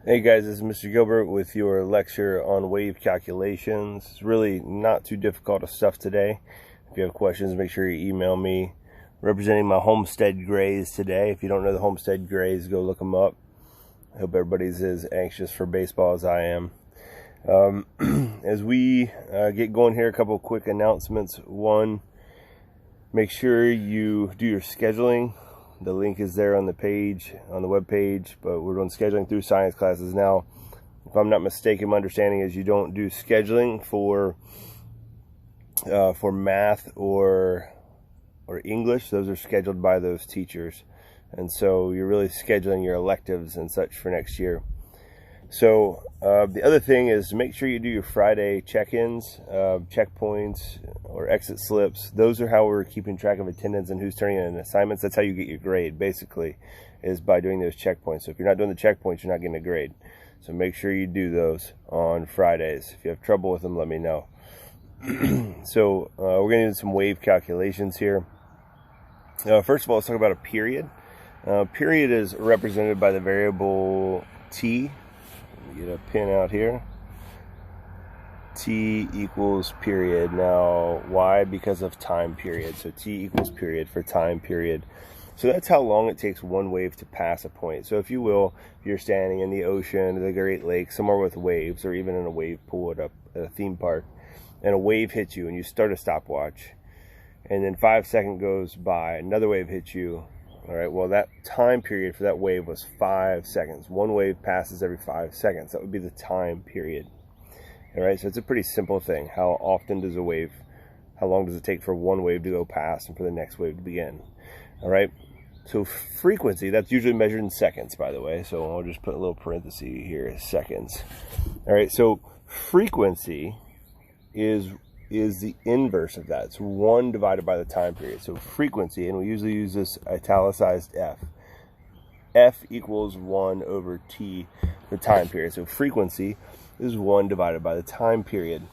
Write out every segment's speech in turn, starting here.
Hey guys, this is Mr. Gilbert with your lecture on wave calculations. It's really not too difficult of stuff today. If you have questions, make sure you email me. Representing my Homestead Grays today. If you don't know the Homestead Grays, go look them up. I hope everybody's as anxious for baseball as I am. As we get going here, a couple of quick announcements. One, make sure you do your scheduling. The link is there on the page, on the web page, but we're doing scheduling through science classes now. If I'm not mistaken, my understanding is you don't do scheduling for math or English. Those are scheduled by those teachers, and so you're really scheduling your electives and such for next year. So the other thing is make sure you do your Friday check-ins, checkpoints, or exit slips. Those are how we're keeping track of attendance and who's turning in assignments. That's how you get your grade, basically, is by doing those checkpoints. So if you're not doing the checkpoints, you're not getting a grade. So make sure you do those on Fridays. If you have trouble with them, let me know. So we're going to do some wave calculations here. First of all, let's talk about a period. Period is represented by the variable t. Get a pin out here. T equals period. Now, why? Because of time period. So T equals period for time period. So that's how long it takes one wave to pass a point. So if you will, if you're standing in the ocean, the Great Lakes, somewhere with waves, or even in a wave pool at a theme park, and a wave hits you and you start a stopwatch, and then 5 seconds goes by, another wave hits you. All right, well, that time period for that wave was 5 seconds. One wave passes every 5 seconds. That would be the time period. All right, so it's a pretty simple thing. How often does a wave, how long does it take for one wave to go past and for the next wave to begin? All right, so frequency, that's usually measured in seconds, by the way. So I'll just put a little parenthesis here, seconds. All right, so frequency is the inverse of that. It's 1 divided by the time period. So frequency, and we usually use this italicized F. F equals 1 over T, the time period. So frequency is 1 divided by the time period.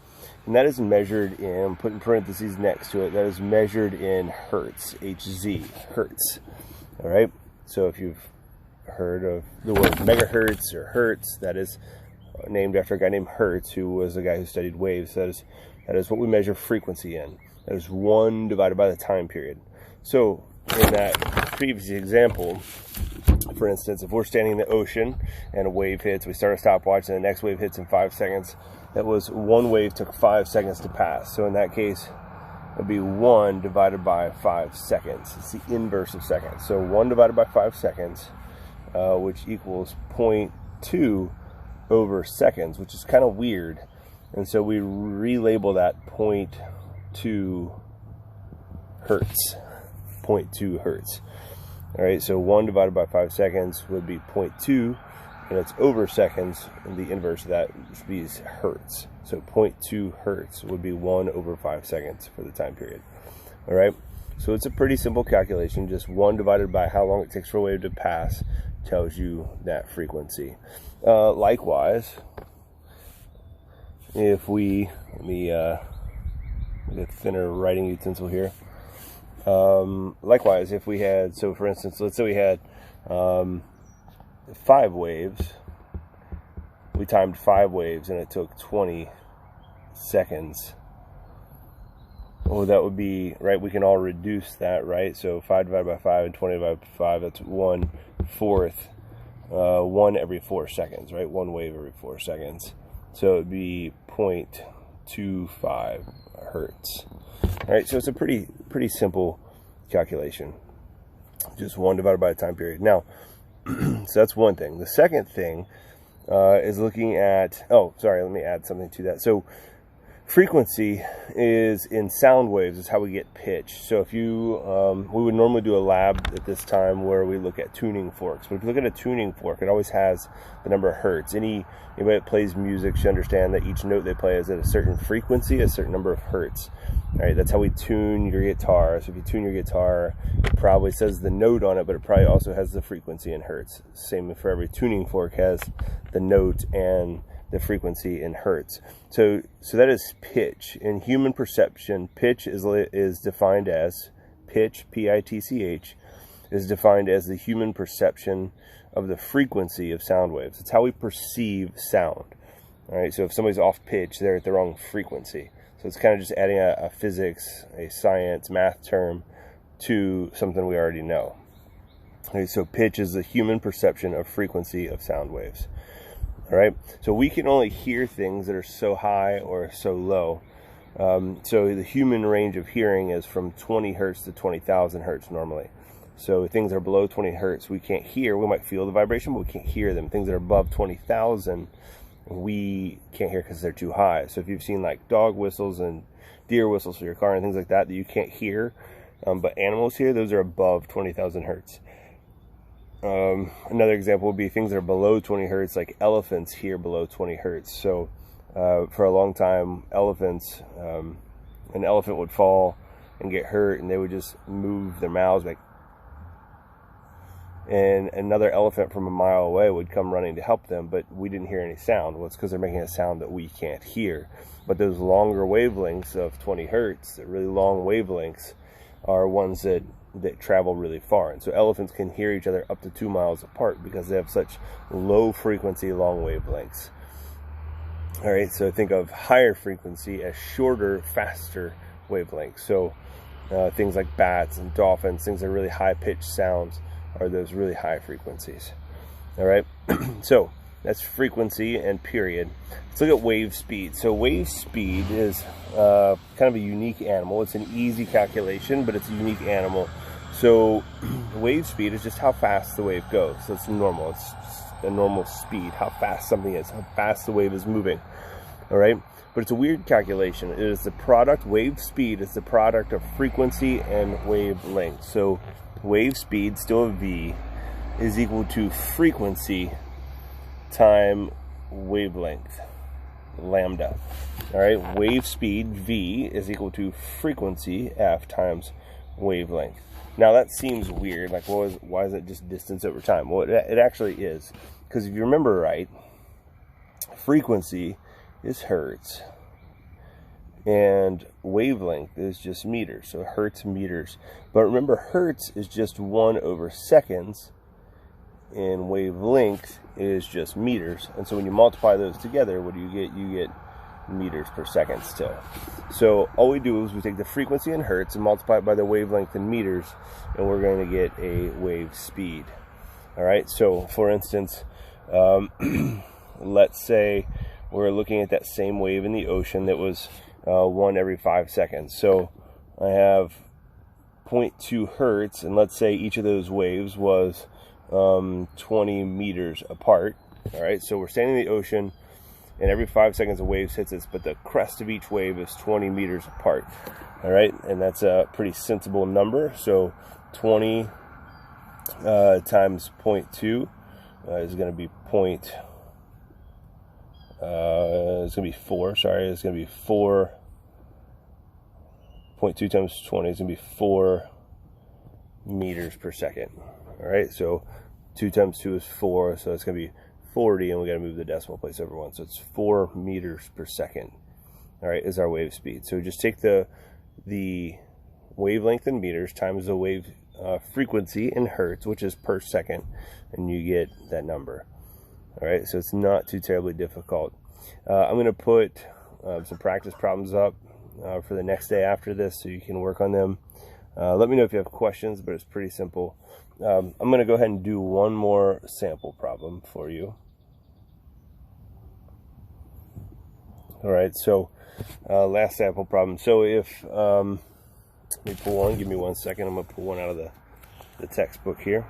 And that is measured in, put in parentheses next to it, that is measured in hertz, Hz, hertz. All right? So if you've heard of the word megahertz or hertz, that is named after a guy named Hertz, who was a guy who studied waves. That is what we measure frequency in. That is 1 divided by the time period. So in that previous example, for instance, if we're standing in the ocean and a wave hits, we start a stopwatch and the next wave hits in 5 seconds, that was one wave took 5 seconds to pass. So in that case, it would be 1 divided by 5 seconds. It's the inverse of seconds. So 1 divided by 5 seconds, which equals 0.2 over seconds, which is kind of weird. And so we relabel that 0.2 hertz. 0.2 hertz. All right, so 1 divided by 5 seconds would be 0.2, and it's over seconds, and the inverse of that would be hertz. So 0.2 hertz would be 1 over 5 seconds for the time period. All right, so it's a pretty simple calculation. Just 1 divided by how long it takes for a wave to pass tells you that frequency. Likewise, if we, let me get a thinner writing utensil here. Likewise, if we had, so for instance, let's say we had 5 waves. We timed 5 waves and it took 20 seconds. Oh, that would be, right, we can all reduce that, right? So 5 divided by 5 and 20 divided by 5, that's 1/4. 1 every 4 seconds, right? One wave every 4 seconds. So it would be 0.25 hertz. All right, so it's a pretty simple calculation. Just 1 divided by the time period. Now, so that's one thing. The second thing is looking at, oh, sorry, let me add something to that. So frequency is in sound waves, is how we get pitch. So if you, we would normally do a lab at this time where we look at tuning forks. But if you look at a tuning fork, it always has the number of hertz. Anybody that plays music should understand that each note they play is at a certain frequency, a certain number of hertz. All right, that's how we tune your guitar. So if you tune your guitar, it probably says the note on it, but it probably also has the frequency in hertz. Same for every tuning fork has the note and the frequency in hertz. So that is pitch. In human perception, pitch is defined as pitch, P-I-T-C-H, is defined as the human perception of the frequency of sound waves. It's how we perceive sound. All right, so if somebody's off pitch, they're at the wrong frequency. So it's kind of just adding a physics, a science, math term to something we already know. Okay, so pitch is the human perception of frequency of sound waves. All right, so we can only hear things that are so high or so low. So the human range of hearing is from 20 hertz to 20,000 hertz normally. So things that are below 20 hertz we can't hear. We might feel the vibration, but we can't hear them. Things that are above 20,000 we can't hear because they're too high. So if you've seen like dog whistles and deer whistles for your car and things like that you can't hear, but animals hear, those are above 20,000 hertz. Another example would be things that are below 20 hertz, like elephants hear below 20 hertz. So for a long time, elephants, an elephant would fall and get hurt and they would just move their mouths like, and another elephant from a mile away would come running to help them, but we didn't hear any sound. Well, it's because they're making a sound that we can't hear. But those longer wavelengths of 20 hertz, the really long wavelengths, are ones that travel really far. And so elephants can hear each other up to 2 miles apart because they have such low frequency, long wavelengths. All right, so think of higher frequency as shorter, faster wavelengths. So things like bats and dolphins, things that are really high-pitched sounds, are those really high frequencies. All right, so that's frequency and period. Let's look at wave speed. So wave speed is kind of a unique animal. It's an easy calculation, but it's a unique animal. So wave speed is just how fast the wave goes. So it's normal. It's a normal speed, how fast something is, how fast the wave is moving. All right, but it's a weird calculation. It is the product, wave speed is the product of frequency and wavelength. So wave speed, still a V, is equal to frequency time wavelength, lambda. All right, wave speed, V, is equal to frequency, F, times wavelength. Now that seems weird, like why is it just distance over time? Well, it actually is, because if you remember right, frequency is hertz, and wavelength is just meters, so hertz, meters. But remember, hertz is just 1 over seconds, and wavelength is just meters. And so when you multiply those together, what do you get? You get meters per second still. So all we do is we take the frequency in hertz and multiply it by the wavelength in meters, and we're going to get a wave speed. All right, so for instance, let's say we're looking at that same wave in the ocean that was 1 every 5 seconds. So I have 0.2 hertz, and let's say each of those waves was 20 meters apart. All right, so we're standing in the ocean, and every 5 seconds a wave hits us, but the crest of each wave is 20 meters apart. All right, and that's a pretty sensible number. So 20 times 0.2 is going to be it's going to be 4, sorry, it's going to be 4, 0.2 times 20 is going to be 4 meters per second. All right, so 2 times 2 is 4, so it's going to be 40, and we got to move the decimal place over 1, so it's 4 meters per second. All right, is our wave speed. So just take the wavelength in meters times the wave frequency in hertz, which is per second, and you get that number. All right, so it's not too terribly difficult. I'm going to put some practice problems up for the next day after this, so you can work on them. Let me know if you have questions, but it's pretty simple. I'm going to go ahead and do one more sample problem for you. All right, so last sample problem. So if, let me pull one, give me 1 second. I'm going to pull one out of the textbook here.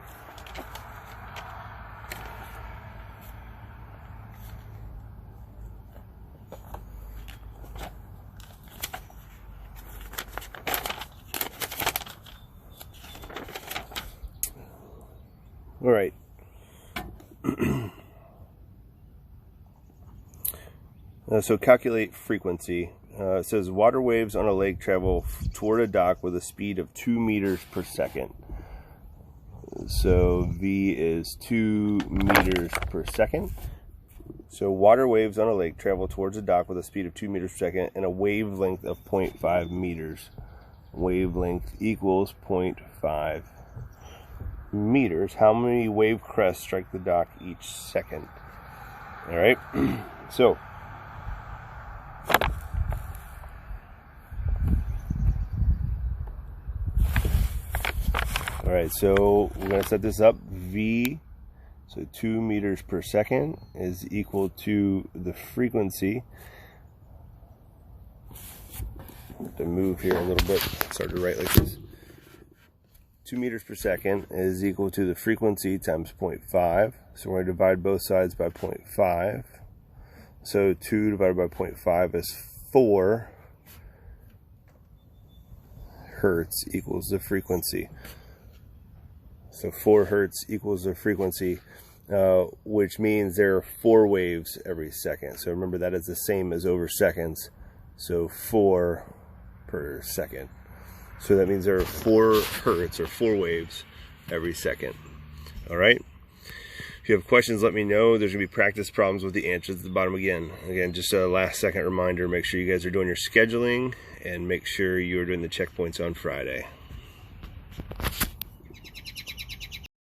All right. So calculate frequency. It says water waves on a lake travel toward a dock with a speed of 2 meters per second. So V is 2 meters per second. So water waves on a lake travel towards a dock with a speed of 2 meters per second and a wavelength of 0.5 meters. Wavelength equals 0.5 meters, how many wave crests strike the dock each second? All right, so so we're going to set this up. V, so 2 meters per second, is equal to the frequency. I have to move here a little bit. Start to write like this. 2 meters per second is equal to the frequency times 0.5. So we're going to divide both sides by 0.5. So 2 divided by 0.5 is 4 hertz equals the frequency. So 4 hertz equals the frequency, which means there are 4 waves every second. So remember, that is the same as over seconds. So 4 per second. So that means there are 4 hertz, or 4 waves every second. All right. If you have questions, let me know. There's going to be practice problems with the answers at the bottom again. Again, just a last second reminder, make sure you guys are doing your scheduling and make sure you are doing the checkpoints on Friday.